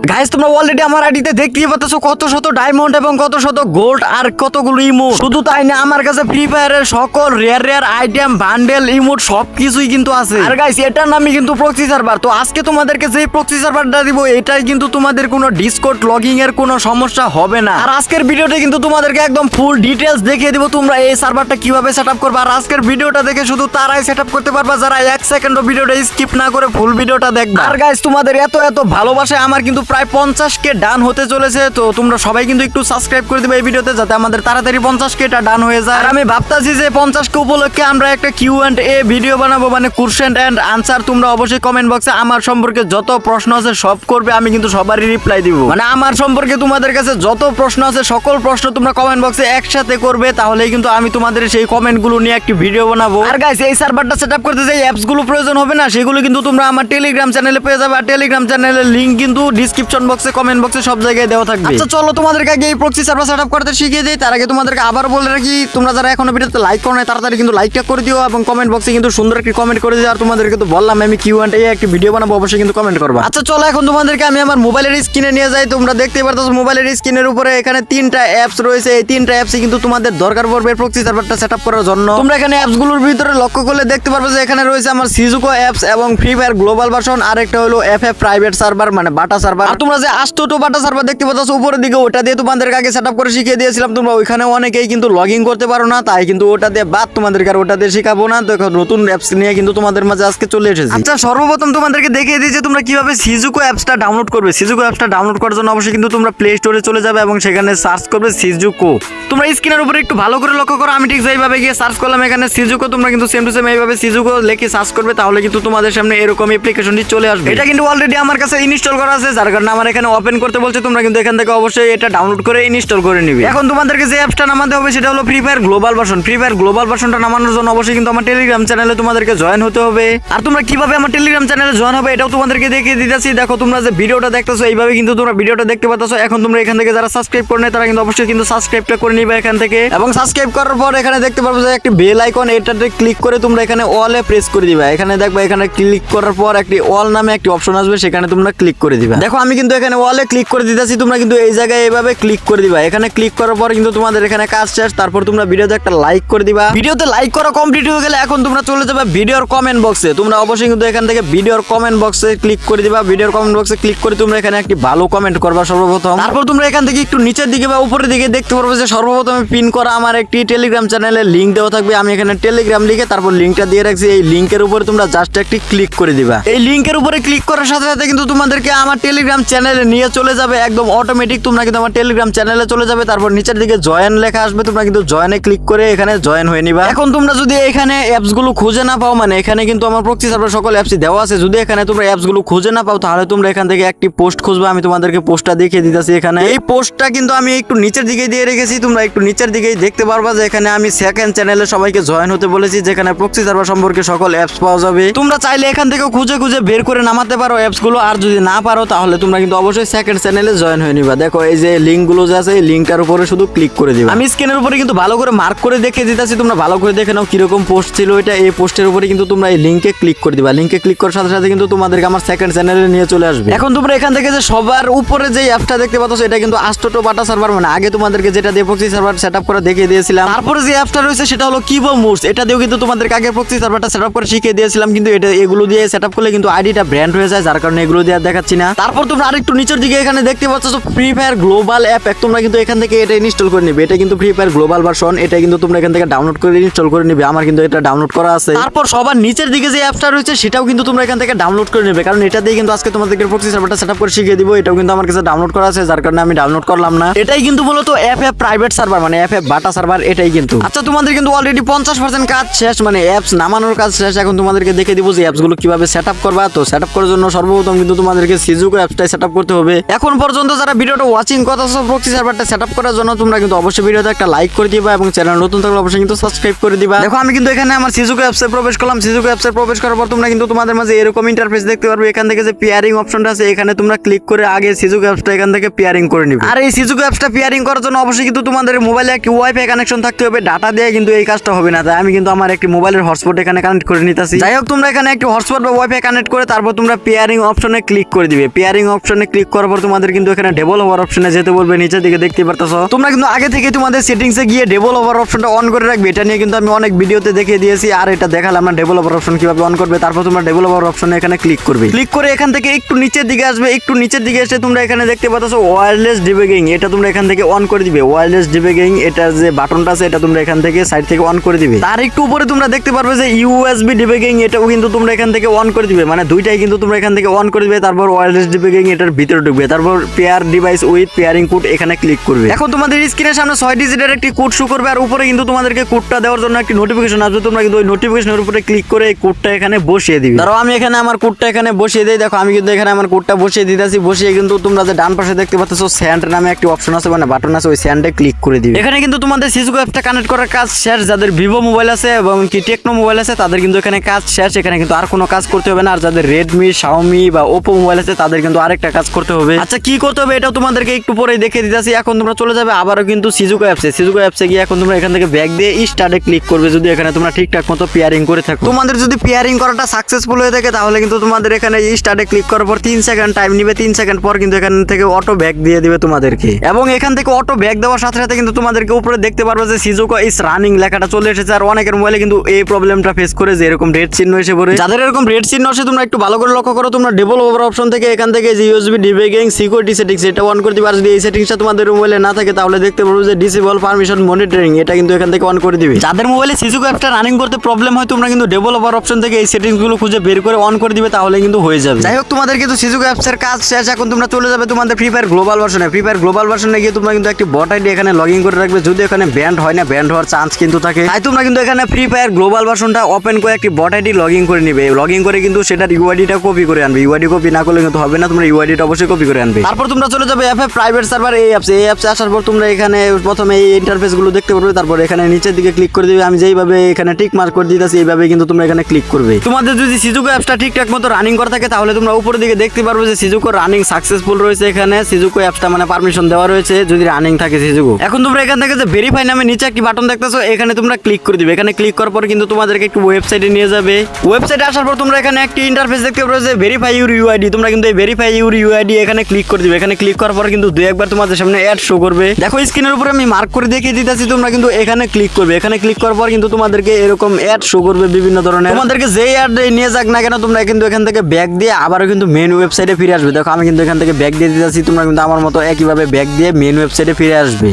Guys তোমরা already আমার আইডিতে দেখতেই পাচ্ছ কত শত ডায়মন্ড এবং কত শত গোল্ড আর কতগুলো ইমোট। শুধু তাই না, আমার কাছে ফ্রি ফায়ারের সকল rare rare item bundle emote সবকিছুই কিন্তু আছে। আর গাইস এটার নামই কিন্তু প্রক্সি সার্ভার। তো আজকে তোমাদেরকে যে প্রক্সি সার্ভারটা দিব এটাই কিন্তু তোমাদের কোনো ডিসকর্ড লগইং এর কোনো সমস্যা হবে না। আর আজকের ভিডিওতে কিন্তু তোমাদেরকে একদম ফুল ডিটেইলস দেখিয়ে দিব তোমরা এই সার্ভারটা কিভাবে সেটআপ করবে। আর আজকের ভিডিওটা দেখে শুধু তারাই সেটআপ করতে পারবা যারা 1 সেকেন্ডও ভিডিওটা স্কিপ না করে ফুল ভিডিওটা দেখবে। আর গাইস তোমাদের এত এত ভালোবাসায় আমার কিন্তু প্রায় 50K ডান হতে চলেছে। তো তোমরা সবাই কিন্তু একটু সাবস্ক্রাইব করে দিবে এই ভিডিওতে যাতে আমাদের তাড়াতাড়ি 50K টা ডান হয়ে যায়। আর আমি ভাবতাছি যে 50K উপলক্ষে আমরা একটা Q&A ভিডিও বানাবো, মানে কোশ্চেন এন্ড আনসার। তোমরা অবশ্যই কমেন্ট বক্সে আমার সম্পর্কে যত প্রশ্ন আছে সব করবে, আমি কিন্তু সবারই রিপ্লাই দিব। মানে আমার সম্পর্কে তোমাদের কাছে যত প্রশ্ন আছে সকল প্রশ্ন তোমরা কমেন্ট বক্সে একসাথে করবে, তাহলেই কিন্তু আমি তোমাদের সেই কমেন্ট গুলো নিয়ে একটি ভিডিও বানাবো। আর গাইস এই সার্ভারটা সেটআপ করতে যে অ্যাপস গুলো প্রয়োজন হবে না সেগুলো কিন্তু তোমরা আমার টেলিগ্রাম চ্যানেলে পেয়ে যাবে। আর টেলিগ্রাম চ্যানেলের লিংক কিন্তু ডিসক্রিপশন বক্সে কমেন্ট বক্সে সব জায়গায় দেওয়া থাকবে। আচ্ছা চলো তোমাদেরকে আগে এই প্রক্সি সার্ভার সেটআপ করতে শিখিয়ে দেই। তার আগে তোমাদেরকে আবার বলে রাখি, তোমরা যারা এখনো ভিডিওতে লাইক করো না তাড়াতাড়ি কিন্তু লাইকটা করে দিও এবং কমেন্ট বক্সে কিন্তু সুন্দর একটি কমেন্ট করে দিও। আর তোমাদেরকে তো বললাম আমি Q&A একটি ভিডিও বানাবো, অবশ্যই কিন্তু কমেন্ট করবা। আচ্ছা চলো এখন তোমাদেরকে আমি আমার মোবাইলের স্ক্রিনে নিয়ে যাই। তোমরা দেখতে পারছো মোবাইলের স্ক্রিনের উপরে এখানে 3টা অ্যাপস রয়েছে। এই 3টা অ্যাপসই কিন্তু তোমাদের দরকার পড়বে প্রক্সি সার্ভারটা সেটআপ করার জন্য। তোমরা এখানে অ্যাপসগুলোর ভিতরে লক্ষ্য করলে দেখতে পারবে যে এখানে রয়েছে আমার সিজুকো অ্যাপস এবং ফ্রি ফায়ার গ্লোবাল ভার্সন, আর একটা হলো FF প্রাইভেট সার্ভার মানে বাটা সার্ভার। আর তোমরা যে আস্তো বাটা সার্ভার দেখতে পাচ্ছ উপরের দিকে, ওটা দিয়ে তোমাদের আগে সেটআপ করে শিখিয়ে দিয়েছিলাম। তোমরা ওইখানে অনেকেই কিন্তু লগইন করতে পারো না, তাই কিন্তু ওটা দিয়ে বাদ তোমাদেরকে আর ওটা দিয়ে শেখাবো না। তো এখন নতুন অ্যাপস নিয়ে কিন্তু তোমাদের মাঝে আজকে চলে এসেছি। আচ্ছা সর্বপ্রথম তোমাদেরকে দেখিয়ে দিই যে তোমরা কিভাবে সিজুকো অ্যাপসটা ডাউনলোড করবে। সিজুকো অ্যাপসটা ডাউনলোড করার জন্য অবশ্যই কিন্তু তোমরা প্লে স্টোরে চলে যাবে এবং সেখানে সার্চ করবে সিজুকো। তোমরা স্ক্রিনের উপরে একটু ভালো করে লক্ষ্য করো, আমি ঠিক যেইভাবে গিয়ে সার্চ করলাম এখানে সিজুকো, তোমরা কিন্তু সেম টু সেম এইভাবে সিজুকো লিখে সার্চ করবে, তাহলে কিন্তু তোমাদের সামনে এরকম অ্যাপ্লিকেশনটি চলে আসবে। এটা কিন্তু অলরেডি আমার কাছে ইনস্টল করা আছে, যার কারণে আমার এখানে ওপেন করতে বলছে। তোমরা কিন্তু এখান থেকে অবশ্যই এটা ডাউনলোড করে ইনস্টল করে নিবে। এখন তোমাদেরকে যে অ্যাপসটা নামাতে হবে সেটা হলো Free Fire global version. Free Fire global ভার্সনটা নামানোর জন্য অবশ্যই কিন্তু আমার টেলিগ্রাম চ্যানেলে তোমাদেরকে জয়েন হতে হবে। আর তোমরা কিভাবে আমার টেলিগ্রাম চ্যানেলে জয়েন হবে এটাও তোমাদেরকে দেখিয়ে দিতেছি। দেখো তোমরা যে ভিডিওটা দেখতেছো এইভাবে কিন্তু তোমরা ভিডিওটা দেখতে পাচ্ছ। এখন তোমরা এখান থেকে যারা সাবস্ক্রাইব করে নেয় তারা কিন্তু অবশ্যই কিন্তু সাবস্ক্রাইবটা করে নিবে এখান থেকে। এবং সাবস্ক্রাইব করার পর এখানে দেখতে পারবো যে একটি বেল আইকন, এটাতে ক্লিক করে তোমরা এখানে অলে প্রেস করে দিবা। এখানে দেখবা এখানে ক্লিক করার পর একটি অল নামে একটি অপশন আসবে, সেখানে তোমরা ক্লিক করে দিবা। দেখো আমি কিন্তু এখানে অলে ক্লিক করে দিতেছি, তোমরা কিন্তু এই জায়গায় এইভাবে ক্লিক করে দিবা। এখানে ক্লিক করার পর কিন্তু তোমাদের এখানে কাজ শেষ। তারপর তোমরা ভিডিওতে একটা লাইক করে দিবা। ভিডিওতে লাইক করা কমপ্লিট হয়ে গেলে এখন তোমরা চলে যাবে ভিডিওর কমেন্ট বক্সে। তোমরা অবশ্যই কিন্তু এখান থেকে ভিডিওর কমেন্ট বক্সে ক্লিক করে দিবা। ভিডিওর কমেন্ট বক্সে ক্লিক করে তোমরা এখানে একটি ভালো কমেন্ট করবা সর্বপ্রথম। তারপর তোমরা এখান থেকে একটু নিচের দিকে বা উপরের দিকে দেখতে পারবে যে সর্বপ্রথম পিন করা আমার একটি টেলিগ্রাম চ্যানেলের লিংক দেওয়া থাকবে। আমি এখানে টেলিগ্রাম লিখে তারপর লিংকটা দিয়ে রাখছি। এই লিংকের উপরে তোমরা জাস্ট একটি ক্লিক করে দিবা। এই লিংকের উপরে ক্লিক করার সাথে সাথে কিন্তু তোমাদেরকে আমার টেলিগ্রাম চ্যানেলে নিয়ে চলে যাবে একদম অটোমেটিক। তোমরা কিন্তু আমার টেলিগ্রাম চ্যানেলে চলে যাবে, তারপর নিচের দিকে জয়েন লেখা আসবে, তোমরা কিন্তু জয়েনে ক্লিক করে এখানে জয়েন হয়ে নিবা। এখন তোমরা যদি এখানে অ্যাপস গুলো খুঁজে না পাও, মানে এখানে কিন্তু আমার প্রক্সি সার্ভার সকল অ্যাপসই দেওয়া আছে, যদি এখানে তোমরা অ্যাপস গুলো খুঁজে না পাও তাহলে তোমরা এখান থেকে একটি পোস্ট খুঁজবে। আমি তোমাদেরকে পোস্টটা দেখিয়ে দিতেছি। এখানে এই পোস্টটা কিন্তু আমি একটু নিচের দিকে দিয়ে রেখেছি, তোমরা একটু নিচের দিকেই দেখতে পারবা যে এখানে আমি সেকেন্ড চ্যানেলে সবাইকে জয়েন হতে বলেছি, যেখানে প্রক্সি সার্ভার সম্পর্কে সকল অ্যাপস পাওয়া যাবে। তোমরা চাইলে এখান থেকে খুঁজে খুঁজে বের করে নামাতে পারো অ্যাপস গুলো, আর যদি না পারো তাহলে তোমরা কিন্তু অবশ্যই সেকেন্ড চ্যানেলে জয়েন হয়ে নিবা। দেখো এই যে লিংক গুলো যে আছে এই লিংকটার উপরে শুধু ক্লিক করে দিবা। আমি স্ক্রিনের উপরে কিন্তু ভালো করে মার্ক করে দেখিয়ে দিতেছি, তোমরা ভালো করে দেখে নাও কিরকম পোস্ট ছিল এটা। এই পোস্টের উপরে কিন্তু তোমরা এই লিংকে ক্লিক করে দিবা। লিংকে ক্লিক করার সাথে সাথে কিন্তু তোমাদেরকে আমার সেকেন্ড চ্যানেলে নিয়ে চলে আসবে। এখন তোমরা এখান থেকে যে সবার উপরে যে অ্যাপটা দেখতে পাচ্ছ এটা কিন্তু আস্টো বাটা সার্ভার, মানে আগে তোমাদেরকে যেটা দিয়ে প্রক্সি সার্ভার সেটআপ করে দেখিয়ে দিয়েছিলাম। তারপরে যে অ্যাপটা রয়েছে সেটা হলো কিবো মুডস। এটা দিয়েও কিন্তু তোমাদেরকে আগে প্রক্সি সার্ভারটা সেটআপ করে শিখিয়ে দিয়েছিলাম, কিন্তু এটা এগুলো দিয়ে সেটআপ করলে কিন্তু আইডিটা ব্র্যান্ড হয়ে যায়, যার কারণে এগুলো দিয়ে আর দেখাচ্ছি না। তারপর তোমরা আরেকটু নিচের দিকে এখানে দেখতে পাচ্ছ ফ্রি ফায়ার গ্লোবাল অ্যাপ। তোমরা কিন্তু এখান থেকে এটা ইনস্টল করে নিবে। এটা কিন্তু ফ্রি ফায়ার গ্লোবাল ভার্সন, এটা কিন্তু তোমরা এখান থেকে ডাউনলোড করে ইনস্টল করে নিবে। আমার কিন্তু এটা ডাউনলোড করা আছে। তারপর সবার নিচের দিকে যে অ্যাপটা রয়েছে সেটাও কিন্তু তোমরা এখান থেকে ডাউনলোড করে নেবে, কারণ এটা দিয়ে কিন্তু আজকে তোমাদেরকে প্রক্সি সার্ভারটা সেটআপ করে শিখিয়ে দিব। এটাও কিন্তু আমার কাছে ডাউনলোড করা আছে, যার কারণে আমি ডাউনলোড করলাম না। এটাই কিন্তু মূলত FF প্রাইভেট সার্ভার মানে FF বাটা সার্ভার এটাই কিন্তু। আচ্ছা তোমাদের কিন্তু অলরেডি 50% কাজ শেষ, মানে অ্যাপস নামানোর কাজ শেষ। এখন তোমাদেরকে দেখে দিব যে অ্যাপস গুলো কিভাবে সেটআপ করবা। তো সেটআপ করার জন্য সর্বপ্রথম কিন্তু তোমাদেরকে সিজুকো অ্যাপসটাই সেটআপ করতে হবে। এখন পর্যন্ত যারা ভিডিওটা ওয়াচিং করতেছো প্রক্সি সার্ভারটা সেটআপ করার জন্য তোমরা কিন্তু অবশ্যই ভিডিওতে একটা লাইক করে দিবা এবং চ্যানেল নতুন থাকলে অবশ্যই কিন্তু সাবস্ক্রাইব করে দিবা। দেখো আমি কিন্তু এখানে আমার সিজুকো অ্যাপসে প্রবেশ করলাম। সিজুকো অ্যাপসে প্রবেশ করার পর তোমরা কিন্তু তোমাদের মাঝে এরকম ইন্টারফেস দেখতে পারবে। এখান থেকে যে পেয়ারিং অপশনটা আছে এখানে তোমরা ক্লিক করে আগে সিজুকো অ্যাপসটা এখান থেকে পেয়ারিং করে নিবে। আর এই সিজুকো অ্যাপসটা পেয়ারিং করার জন্য অবশ্যই কিন্তু তোমাদের মোবাইলে একটি ওয়াইফাই কানেকশন থাকতে হবে, ডাটা দিয়ে কিন্তু এই কাজটা হবে না। তাই আমি কিন্তু আমার একটি মোবাইলের হটস্পট এখানে কানেক্ট করে নিতেছি। যাই হোক তোমরা এখানে একটি হটস্পট বা ওয়াইফাই কানেক্ট করে তারপর তোমরা পেয়ারিং অপশনে ক্লিক করে দিবে। পেয়ারিং অপশনে ক্লিক করার পর তোমাদের কিন্তু এখানে ডেভেলপার অপশনে যেতে বলবে, নিচের দিকে দেখতে পারতেছো। তোমরা কিন্তু আগে থেকে তোমাদের সেটিংসে গিয়ে ডেভেলপার অপশনটা অন করে রাখবে। এটা নিয়ে কিন্তু আমি অনেক ভিডিওতে দেখিয়ে দিয়েছি, আর এটা দেখালাম না ডেভেলপার অপশন কিভাবে অন করবে। তারপর তোমরা ডেভেলপার অপশনে এখানে ক্লিক করবে। ক্লিক করে এখান থেকে একটু নিচের দিকে আসবে, একটু নিচের দিকে এসে তোমরা এখানে দেখতে পাচ্ছো ওয়্যারলেস ডিবাগিং, এটা তোমরা এখান থেকে অন করে দিবে। ওয়্যারলেস ডিবাগিং এটা যে বাটনটা আছে এটা তোমরা এখান থেকে সাইড থেকে অন করে দিবে। তার একটু উপরে তোমরা দেখতে পারবে যে ইউএসবি ডিবাগিং, এটাও কিন্তু তোমরা এখান থেকে অন করে দিবে। মানে দুইটাই কিন্তু তোমরা এখান থেকে অন করে দিবে। তারপর ওয়্যারলেস ডিবাগিং এটার ভিতরে ঢুকবে। তারপর pair device with pairing code এখানে ক্লিক করবে। এখন তোমাদের স্ক্রিনের সামনে 6 ডিজিটের একটি কোড শো করবে, আর উপরে কিন্তু তোমাদেরকে কোডটা দেওয়ার জন্য একটি নোটিফিকেশন আসবে। তোমরা কিন্তু ওই নোটিফিকেশনের উপরে ক্লিক করে এই কোডটা এখানে বসিয়ে দিবে। ধরো আমি এখানে আমার কোডটা এখানে বসিয়ে দেই। দেখো আমি কিন্তু এখানে আমার কোডটা বসিয়ে দিতেছি। বসিয়ে কিন্তু তোমরা যে ডান পাশে দেখতে পাচ্ছ স্যান্ড নামে একটি অপশন আছে, মানে বাটন আছে, ওই স্যান্ডে ক্লিক করে দিবে। এখানে কিন্তু তোমাদের সিজুকো অ্যাপটা কানেক্ট করার কাজ শেষ। যাদের ভিভো মোবাইল আছে এবং কি টেকনো মোবাইল আছে তাদের কিন্তু এখানে কাজ শেষ। এখানে কিন্তু আর কোনো কাজ করতে হবে না। আর যাদের রেডমি, শাওমি বা ওপো মোবাইল আছে তাদের কিন্তু আরেকটা কাজ করতে হবে। আচ্ছা কি করতে হবে এটাও তোমাদেরকে একটু পরে দেখে দিতেছি। এখন তোমরা চলে যাবে আবারও কিন্তু সিজুকো অ্যাপসে গিয়ে এখন তোমরা এখান থেকে ব্যাক দিয়ে স্টার্টে ক্লিক করবে। যদি এখানে তোমরা ঠিকঠাক মতো পেয়ারিং করে থাকো, তোমাদের যদি পেয়ারিং করাটা সাকসেসফুল হয়ে থাকে তাহলে কিন্তু তোমাদের এখানে স্টার্টে ক্লিক করার পর 3 সেকেন্ড টাইম নিবে। 3 সেকেন্ড পর কিন্তু এখান থেকে অটো ব্যাক দিয়ে দিবে তোমাদেরকে। এবং এখান থেকে অটো ব্যাক দেওয়ার সাথে সাথে কিন্তু তোমাদেরকে উপরে দেখতে পারবে যে সিজুকো ইজ রানিং লেখাটা চলে এসেছে। আর অনেকের মোবাইলে কিন্তু এই প্রবলেমটা ফেস করে যে এরকম রেড চিহ্ন এসে পড়ে। যাদের এরকম রেড চিহ্ন আসে তোমরা একটু ভালো করে লক্ষ্য করো। তোমরা ডেভেলপার অপশন থেকে এখান থেকে যে ইউএসবি ডিবাগিং সিকিউরিটি সেটিংস এটা অন করে দিবে। আর যদি এই সেটিংসটা তোমাদের মোবাইলে না থাকে তাহলে দেখতে পারবে যে ডিসেবল পারমিশন মনিটরিং এটা কিন্তু এখান থেকে অন করে দিবে। যাদের মোবাইলে সিজুকো অ্যাপটা রানিং করতে প্রবলেম হয় তোমরা কিন্তু ডেভেলপার অপশন থেকে এই সেটিংসগুলো খুঁজে বের করে অন করে দিবে, তাহলে কিন্তু হয়ে যাবে। যাই হোক তোমাদের কিন্তু সিজুকো অ্যাপসের কাজ শেষ। এখন তোমরা চলে যাবে তোমাদের ফ্রি ফায়ার গ্লোবাল ভার্সনে। ফ্রি ফায়ার গ্লোবাল ভার্সনে গিয়ে তোমরা কিন্তু একটি বট আইডি এখানে লগইন করে রাখবে। যদি এখানে ব্যান্ড হয় না, ব্যান্ড হওয়ার চান্স কিন্তু থাকে, তাই তোমরা কিন্তু এখানে ফ্রি ফায়ার গ্লোবাল ভার্সনটা ওপেন করে একটি বট আইডি লগইন করে নিবে। লগইন করে কিন্তু সেটার ইউআইডিটা কপি করে আনবে। ইউআইডি কপি না করলে কিন্তু হবে না, তোমরা ইউআইডিটা অবশ্যই কপি করে আনবে। তারপর তোমরা চলে যাবে এফএফ প্রাইভেট সার্ভার এই অ্যাপসে আসার পর তোমরা এখানে প্রথমে এই ইন্টারফেস গুলো দেখতে পারবে। তারপর এখানে নিচের দিকে ক্লিক করে দিবে। আমি যেইভাবে এখানে টিক মার্ক করে দিতেছি এইভাবে কিন্তু তোমরা এখানে ক্লিক করবে। তোমাদের যদি সিজুকো অ্যাপসটা ঠিকঠাক মতো রানিং করা থাকে তাহলে তোমরা উপরের দিকে দেখতে পারবে যে সিজুকো রানিং সাকসেসফুল রয়েছে। এখানে সিজুকো অ্যাপসটা মানে পারমিশন দেওয়া রয়েছে যদি রানিং থাকে সিজুকো। এখন তোমরা এখান থেকে যে ভেরিফাই নামে নিচে একটি বাটন দেখতেছো এখানে তোমরা ক্লিক করে দিবে। এখানে ক্লিক করার পর কিন্তু তোমাদেরকে একটু ওয়েবসাইটে নিয়ে যাবে। ওয়েবসাইটে আসার পর তোমরা এখানে একটি ইন্টারফেস দেখতে পারবে যে ভেরিফাই ইউর ইউআইডি। তোমরা কিন্তু এই ভেরিফাই ইউর ইউআইডি এখানে ক্লিক করে দিবে। এখানে ক্লিক করার পর কিন্তু দুই একবার তোমাদের সামনে অ্যাড শো করবে। দেখো স্ক্রিনের উপরে আমি মার্ক করে দেখিয়ে দিতেছি, তোমরা কিন্তু এখানে ক্লিক করবে। এখানে ক্লিক করার পর কিন্তু তোমাদেরকে এরকম অ্যাড শো করবে বিভিন্ন ধরনের। তোমাদেরকে যেই অ্যাড নিয়ে যাক না কেন তোমরা কিন্তু এখান থেকে ব্যাক দিয়ে আবারও কিন্তু মেন ওয়েবসাইটে ফিরে আসবে। দেখো আমি কিন্তু এখান থেকে ব্যাক দিয়ে দিতেছি, তোমরা কিন্তু আমার মতো একইভাবে ব্যাক দিয়ে মেন ওয়েবসাইটে ফিরে আসবে।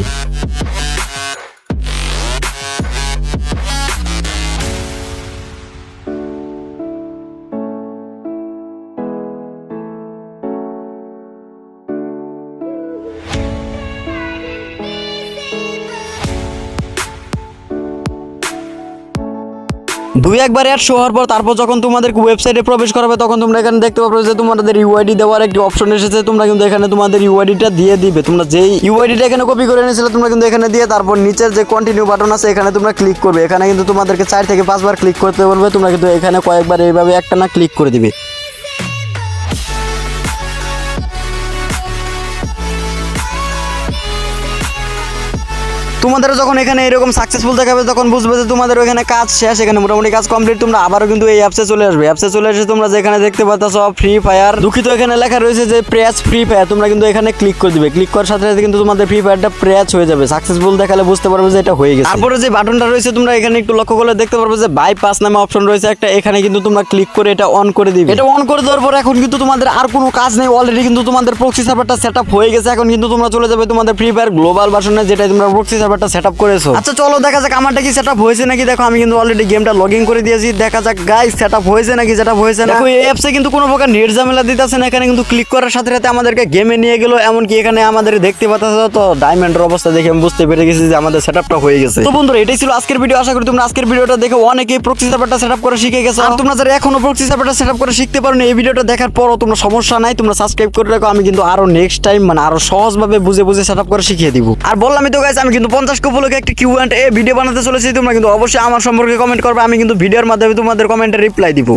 দুই একবার অ্যাড শো হওয়ার পর তারপর যখন তোমাদেরকে ওয়েবসাইটে প্রবেশ করাবে তখন তোমরা এখানে দেখতে পাবে যে তোমাদের ইউআইডি দেওয়ার একটি অপশন এসেছে। তোমরা কিন্তু এখানে তোমাদের ইউআইডিটা দিয়ে দিবে। তোমরা যেই ইউআইডিটা এখানে কপি করে এনেছিলে তোমরা কিন্তু এখানে দিয়ে তারপর নিচের যে কন্টিনিউ বাটন আছে এখানে তোমরা ক্লিক করবে। এখানে কিন্তু তোমাদেরকে 4 থেকে 5 বার ক্লিক করতে বলবে। তোমরা কিন্তু এখানে কয়েকবার এইভাবে একটা না ক্লিক করে দিবে। তোমাদের যখন এখানে এরকম সাকসেসফুল দেখাবে তখন বুঝবে যে তোমাদের ওখানে কাজ শেষ, এখানে মোটামুটি কাজ কমপ্লিট। তোমরা আবারও কিন্তু এই অ্যাপসে চলে আসবে। অ্যাপসে চলে এসে তোমরা যেখানে দেখতে পাচ্ছ ফ্রি ফায়ার, দুঃখিত এখানে লেখা রয়েছে যে প্রেস ফ্রি ফায়ার, তোমরা কিন্তু এখানে ক্লিক করে দিবে। ক্লিক করার সাথে সাথে কিন্তু তোমাদের ফ্রি ফায়ারটা প্রেস হয়ে যাবে। সাকসেসফুল দেখালে বুঝতে পারবে যে এটা হয়ে গেছে। তারপরে যে বাটনটা রয়েছে তোমরা এখানে একটু লক্ষ্য করলে দেখতে পারবে যে বাইপাস নামে অপশন রয়েছে একটা, এখানে কিন্তু তোমরা ক্লিক করে এটা অন করে দিবে। এটা অন করে দেওয়ার পর এখন কিন্তু তোমাদের আর কোনো কাজ নেই, অলরেডি কিন্তু তোমাদের প্রক্সি সার্ভারটা সেটআপ হয়ে গেছে। এখন কিন্তু তোমরা চলে যাবে তোমাদের ফ্রি ফায়ার গ্লোবাল ভার্সনে যেটা তোমরা প্রক্সি সার্ভারটা সেটআপ করেছো। আচ্ছা চলো দেখা যাক আমারটা কি সেটআপ হয়েছে নাকি। দেখো আমি কিন্তু অলরেডি গেমটা লগইন করে দিয়েছি। দেখা যাক গাইস সেটআপ হয়েছে নাকি। সেটআপ হয়েছে না। দেখো এই অ্যাপসে কিন্তু কোনো প্রকার নেট ঝামেলা দিতেছে না। এখানে কিন্তু ক্লিক করার সাথে সাথে আমাদেরকে গেমে নিয়ে গেল। এমনকি এখানে আমাদের দেখতে পাচ্ছ তো ডায়মন্ডের অবস্থা দেখে আমি বুঝতে পেরে গেছি যে আমাদের সেটআপটা হয়ে গেছে। তো বন্ধুরা এটাই ছিল আজকের ভিডিও। আশা করি তোমরা আজকের ভিডিওটা দেখে অনেকেই প্রক্সি সার্ভারটা সেটআপ করে শিখে গেছো। আর তোমরা যারা এখনো প্রক্সি সার্ভারটা সেটআপ করে শিখতে পারো না, এই ভিডিওটা দেখার পরও তোমরা সমস্যা নাই, তোমরা সাবস্ক্রাইব করে রাখো। আমি কিন্তু আরো নেক্সট টাইম মানে আরো সহজভাবে বুঝে বুঝে সেটআপ করে শিখিয়ে দিব। আর বললামই তো গাইস আমি কিন্তু 50 কে উপলক্ষে একটা কিউ&এ ভিডিও বানাতে চলেছি। তোমরা কিন্তু অবশ্যই আমার সম্পর্কে কমেন্ট করবে। আমি কিন্তু ভিডিওর মাধ্যমে তোমাদের কমেন্টে রিপ্লাই দিব।